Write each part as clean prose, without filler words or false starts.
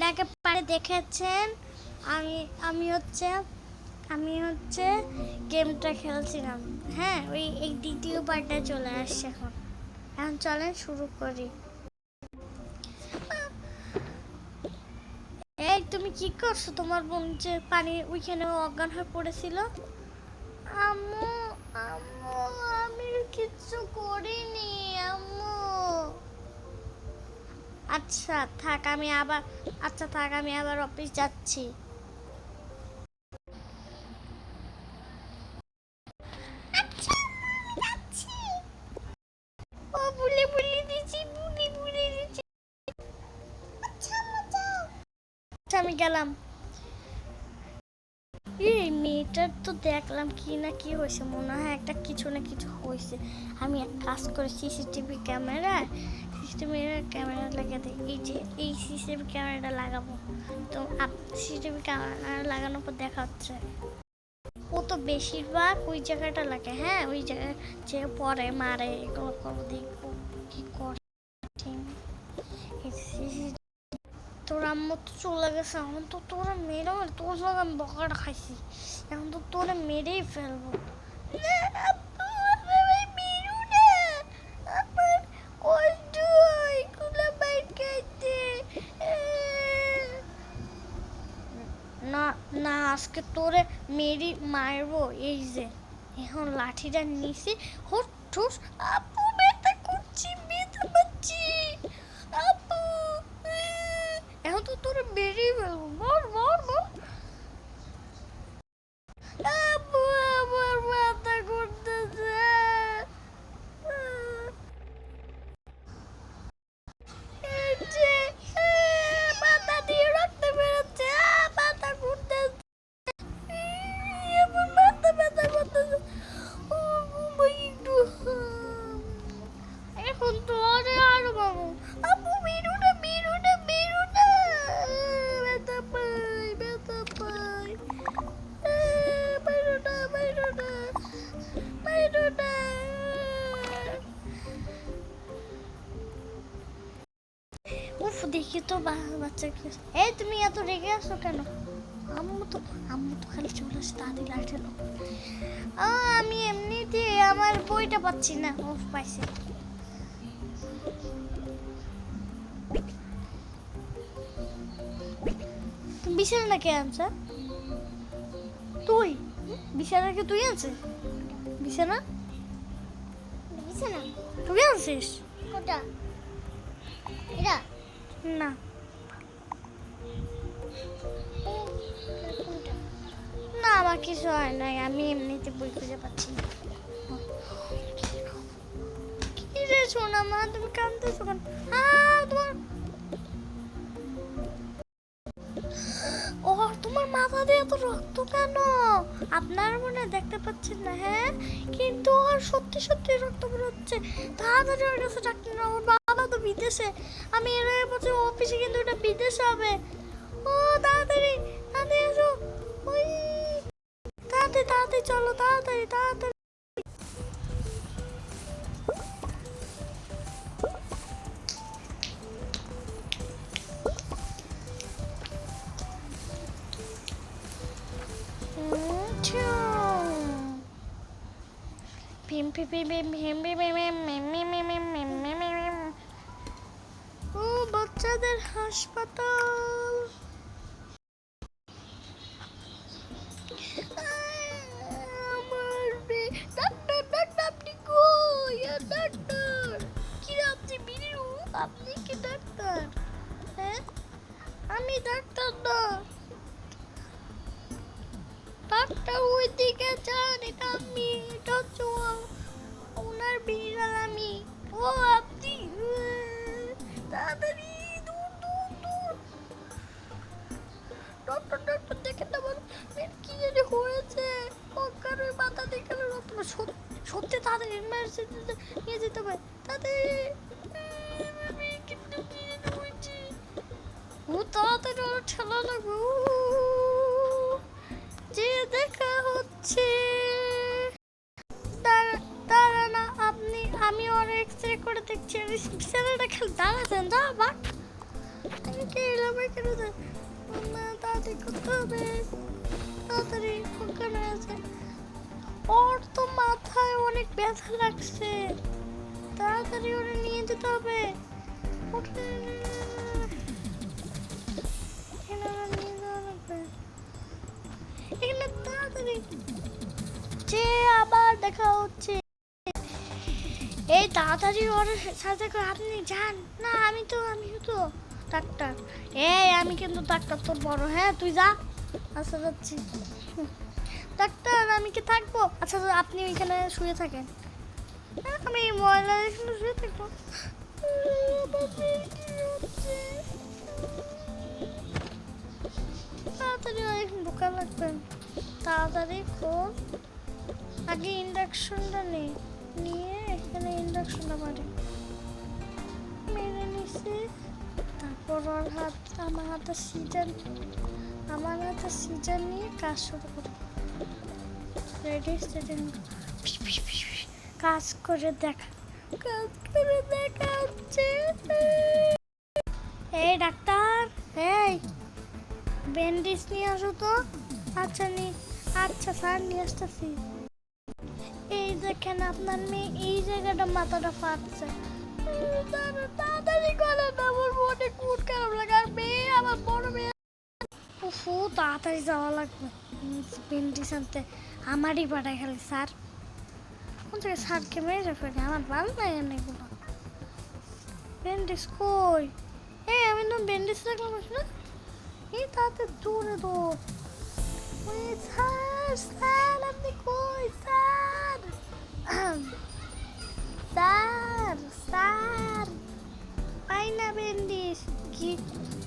এটাকে পারে দেখেছেন। আমি আমি হচ্ছে আমি হচ্ছে গেমটা খেলছিলাম। হ্যাঁ, ওই এই দ্বিতীয় পার্টে চলে আসছে এখন। এখন চলেন শুরু করি। এই তুমি কি করছো? তোমার বোন যে পানি ওইখানে অজ্ঞান হয়ে পড়েছিল। আম্মু, আম্মু, আমি কিচ্ছু করিনি আম্মু। আচ্ছা থাক, আমি আবার অফিস যাচ্ছি। আচ্ছা, যাচ্ছি। ও বুলি দিচ্ছি। আচ্ছা আম্মু, যাও। আচ্ছা আমি গেলাম। এই মেয়েটার তো দেখলাম কি না কি হয়েছে, মনে হয় একটা কিছু না কিছু হয়েছে। আমি এক কাজ করে সিসিটিভি ক্যামেরা লাগাতে, এই সিসিটিভি ক্যামেরাটা লাগাবো। তো সিসিটিভি ক্যামেরা লাগানোর পর দেখা হচ্ছে। ও তো বেশিরভাগ ওই জায়গাটা লাগে। হ্যাঁ, ওই জায়গায় যে পরে মারে এগুলো করবো, দেখবো কি করে। তোর আম্মু তো চলে গেছে, এখন তো তোরা মেরে তোর সঙ্গে আমি বকাটা খাইছি, এখন তো তোরা মেরেই ফেলবো। না না, আজকে তোরে মেরি মারবো। এই যে এখন লাঠিটা নিছি, হোস ঠোস। আপু ব্যথা করছি, ব্যথা পাচ্ছি আপু। এখন তো তোরে বেরিয়ে ফেলবো। বল বল বল। আপু আমার মাথা করতেছে। এই যে, মাথা দিয়ে রক্ত বেরোচ্ছে। মাথা ঘুরতেছে। আমার মাথা ব্যথা করতেছে। ও ভাই, একটু এখন তো আরো বাবু। আপু মেরো না। ব্যথা পাই। মেরো না। উফ, দেখি তো বাচ্চা কি। এই তুমি এত রেগে আসো কেন? আম্মু তো খালি চলে আসে তাড়াতাড়ি লাইট এলো। আমি এমনিতে আমার বইটা পাচ্ছি না। উফ, পাইছি। তুমি বিছানা কে আনছে? তুই বিছানা কি তুই আনছিস? বিছানা বিছানা তুই আনছিস? কোটা এটা না, না আমার কিছু হয় নাই, আমি এমনিতে বই খুঁজে পাচ্ছি না। কি রে সোনা মা, তুমি কাঁদতেছো কেন? তোমার তোমার মাথা দিয়ে এত রক্ত কেন? আপনার মনে দেখতে পাচ্ছেন না? হ্যাঁ, কিন্তু আর সত্যি সত্যি রক্ত বেরোচ্ছে। তাড়াতাড়ি ওর কাছে ডাক্তার না, ওর বাবা তো বিদেশে। আমি এর আগে বলছি অফিসে, কিন্তু এটা বিদেশে হবে। ও তাড়াতাড়ি তাড়াতাড়ি এসো। ওই তাড়াতাড়ি চলো, তাড়াতাড়ি। ও বাচ্চাদের হাসপাতাল। ডাক্তার আপনি কই? ডাক্তার কি, আপনি বিরু? আপনি কি ডাক্তার? হ্যাঁ, আমি ডাক্তার না। ডাক্তার ওইদিকে যান, এটা আমি, এটা হচ্ছে ওনার বিড়াল আমি। ও আপনি, তাড়াতাড়ি দূর। ডক্টর দেখে না, বল কি জানি হয়েছে। ওর মাথা দেখে রক্ত সত্যি, তাড়াতাড়ি এমার্জেন্সিতে নিয়ে যেতে হবে তাড়াতাড়ি। আমি কিন্তু কি জানি হয়েছে। ও তাড়াতাড়ি ওর ঠেলা লাগবে। যে দেখা হচ্ছে। দাঁড়া না আপনি, আমি ওর এক্সরে করে দেখছি। বিছানাটা খেলে দাঁড়াতেন, যা বাট। কে এলামে কেন যায় না, তাড়াতাড়ি করতে হবে, তাড়াতাড়ি অজ্ঞান হয়ে আছে। ওর তো মাথায় অনেক ব্যথা লাগছে, তাড়াতাড়ি ওরে নিয়ে যেতে হবে। এখানে তাড়াতাড়ি যে আবার দেখা হচ্ছে। এই তাড়াতাড়ি ওর সাথে করে আপনি যান না, আমি তো ডাক্তার। এই আমি কিন্তু ডাক্তার তোর বড়, হ্যাঁ তুই যা। আচ্ছা যাচ্ছি। ডাক্তার আমি কি থাকবো? আচ্ছা আপনি এখানে শুয়ে থাকেন, আমি ময়লা এখানে শুয়ে থাকবো। তাড়াতাড়ি এখন ঢোকা লাগবে, তাড়াতাড়ি খোল। আগে ইন্ডাকশনটা নিয়ে এখানে ইন্ডাকশনটা মেরে নিছি। তারপর ওর আমার হাতে সিজার নিয়ে কাজ শুরু করি। রেডি সেটিং, কাজ করে দেখা হচ্ছে। এই ডাক্তার, এই ব্যান্ডেজ নিয়ে আসো তো। আচ্ছা স্যার নিয়ে আসতেছি। এই দেখেন আপনার মেয়ে এই জায়গাটা মাথাটা ফাটছে, তাড়াতাড়ি করে না, আমার অনেক মুড খারাপ লাগে। আর মেয়ে আমার বড় মেয়ে, উফু তাড়াতাড়ি যাওয়া লাগবে ব্যান্ডেজ আনতে। আমারই পাঠায় খালি স্যার, কোন জায়গায় স্যারকে মেরে ফেলে, আমার ভালো লাগে না এগুলো। ব্যান্ডেজ কই? এই আমি তো ব্যান্ডেজ রাখলাম না। এই তাড়াতাড়ি দৌড়ে দৌড়। ওই স্যার আপনি কই স্যার? স্যার পাই না ব্যান্ডেজ।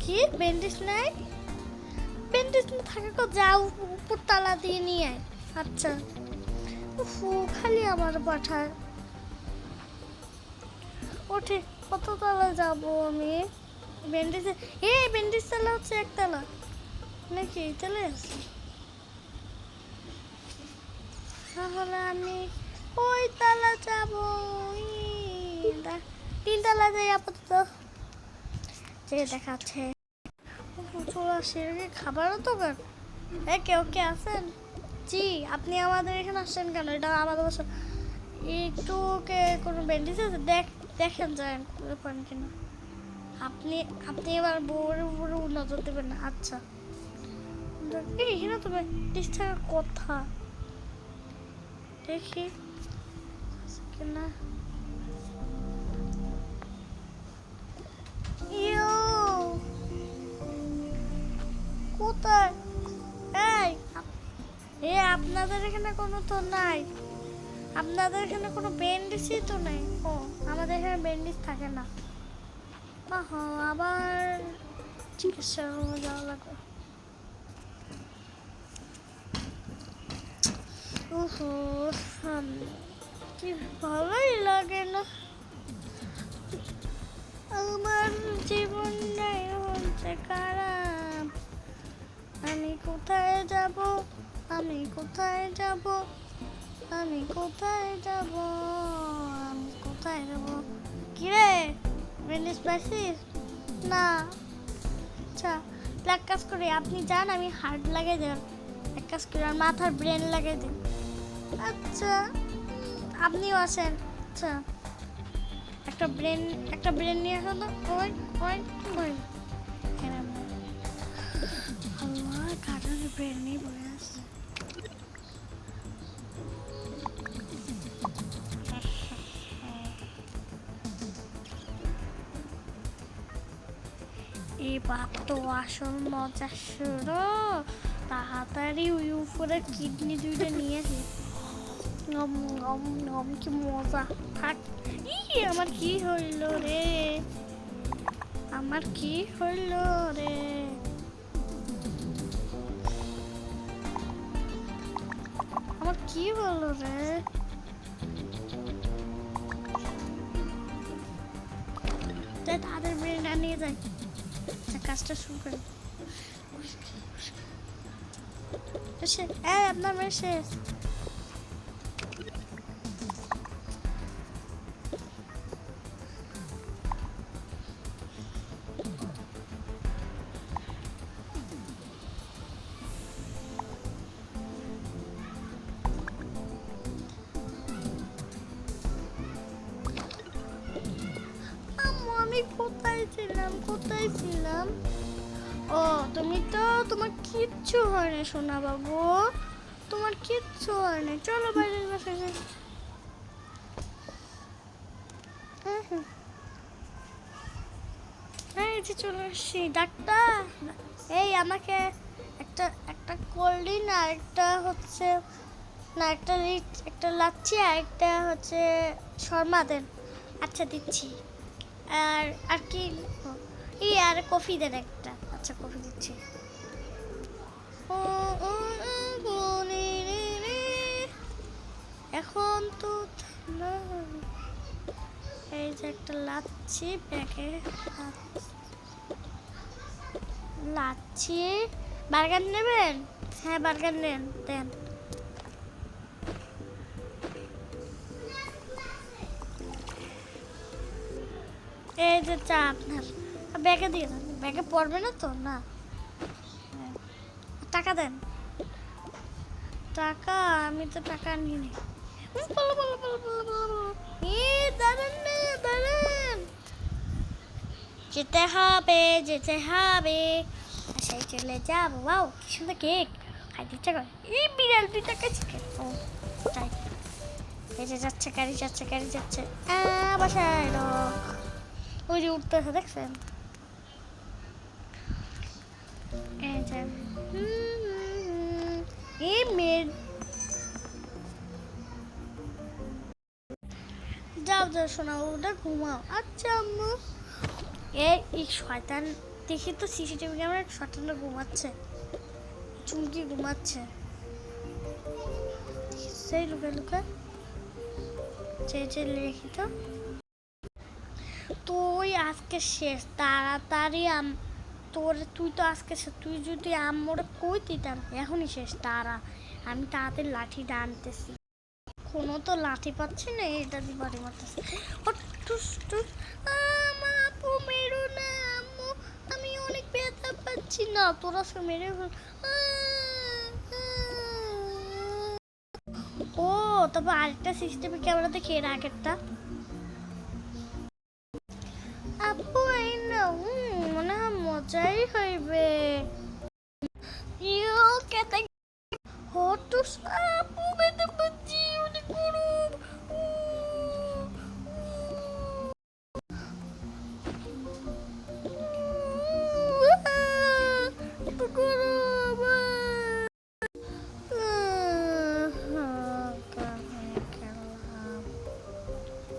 কি ব্যান্ডেজ নাই? ব্যান্ডেজ না থাকে তো যাও উপর তালা দিয়ে নিয়ে আয়। আচ্ছা খালি আমার পাঠায়। ওঠে কত তালা যাবো আমি? ব্যান্ডেজে ব্যান্ডেজ তালা হচ্ছে একতলা নাকি? চলে আসি তাহলে আমি ওই তালা যাবো। 3 তালা যাই আপাতত, যে দেখাচ্ছে। খাবারও তো কেউ কে আছেন? জি আপনি আমাদের এখানে আসছেন কেন? এটা আমাদের বাসা। একটু ওকে কোনো ব্যান্ডেজ আছে দেখেন যায় পারেন কিনা। আপনি এবার বউরের উপরে নজর দেবেন না। আচ্ছা এখানে তো ব্যান্ডেজ থাকার কথা, দেখি কিনা। কোথায়? আপনাদের এখানে কোনো তো নাই, আপনাদের এখানে কোনো ব্যান্ডেজই তো নাই। ও আমাদের এখানে ব্যান্ডেজ থাকে না। আবার চিকিৎসা রুমে যাওয়া লাগবে। কি ভালোই লাগে না, আমার জীবনটাই হচ্ছে খারাপ। আমি কোথায় যাব? কিরে ব্যান্ডেজ পাইছিস না? আচ্ছা এক কাজ করি, আপনি যান আমি হার্ট লাগাই দেন। এক কাজ করি আর মাথার ব্রেন লাগাই দিন। আচ্ছা আপনিও আসেন। আচ্ছা একটা ব্রেন নিয়ে আসো তো। আমার কাটার ব্রেন নিয়ে বলে আসছে। এবার তো আসল মজা শুরু। তাড়াতাড়ি ওই উপরে কিডনি দুইটা নিয়ে আসি। কি মজা। থাক। আমার কি হইল রে? আমার কি হইল রে? তাদের ব্রেনটা নিয়ে যায়। কাজটা শুরু করে। আপনার মেয়ে শেষ। ছিলাম? কোথায় ছিলাম? ও তুমি তো, তোমার কিচ্ছু হয়নি সোনা বাবু, তোমার কিচ্ছু হয়নি। চলো বাইরের বাসায় যাই। এই যে চলে আসছি। ডাক্তার, এই আমাকে একটা একটা কোল্ড ড্রিঙ্ক আর একটা হচ্ছে, না একটা একটা লাচ্ছি আর একটা হচ্ছে শর্মা দেন। আচ্ছা দিচ্ছি। আর আর কি, এই আর কফি দেন একটা। আচ্ছা কফি দিচ্ছি। ও, ও, ও, বলি রে রে, এখন তো ঠান্ডা। এই যে একটা লাচ্ছি প্যাকে, লাচ্ছি। বার্গার নেবেন? হ্যাঁ বার্গার নেন, দেন। এই যে চা আপনার, ব্যাগে দিয়ে দেন। ব্যাগে পড়বে না তো? না। টাকা দেন। টাকা? আমি তো টাকা নিই। বলো বলো বলো বলো বলো। দাঁড়ান না, দাঁড়ান। যেতে হবে, যেতে হবে। সেই চলে যাবো। বাউ কি সুন্দর কেক, খাইতে ইচ্ছা করে। এই বিড়াল দুইটা কাছে কেক। ও তাই। এই যে যাচ্ছে গাড়ি, যাচ্ছে গাড়ি যাচ্ছে। বাসায় লোক ওই যে উঠতেছে, দেখছেন? এই যে এই মেয়ের, যাও যাও শোনা, ওটা ঘুমাও। আচ্ছা আম্মু। এই শয়তান, দেখি তো সিসিটিভি ক্যামেরা, শয়তানটা ঘুমাচ্ছে, চুমকি ঘুমাচ্ছে। সেই লুকা লুকা চেয়ে লেখি তো। তুই আজকে শেষ, তাড়াতাড়ি তুই তো আজকে শেষ। তুই যদি আম্মুরে কই দিতাম, এখনই শেষ। আমি তাড়াতাড়ি লাঠিটা আনতেছি। কোনো তো লাঠি পাচ্ছি না, এটা দিয়ে বাড়ি মারতেছি। আপু মেরো না আম্মু, আমি অনেক ব্যথা পাচ্ছি। না তোরা আজকে মেরে ফেল। ও তবে আরেকটা সিস্টেমে ক্যামেরা দেখি, এর আগেরটা। আপু এই না, মনে হয় মজাই হইবে। ইউ কেতে হটুস, আপু ব্যথা পাচ্ছি, অনেক গরম।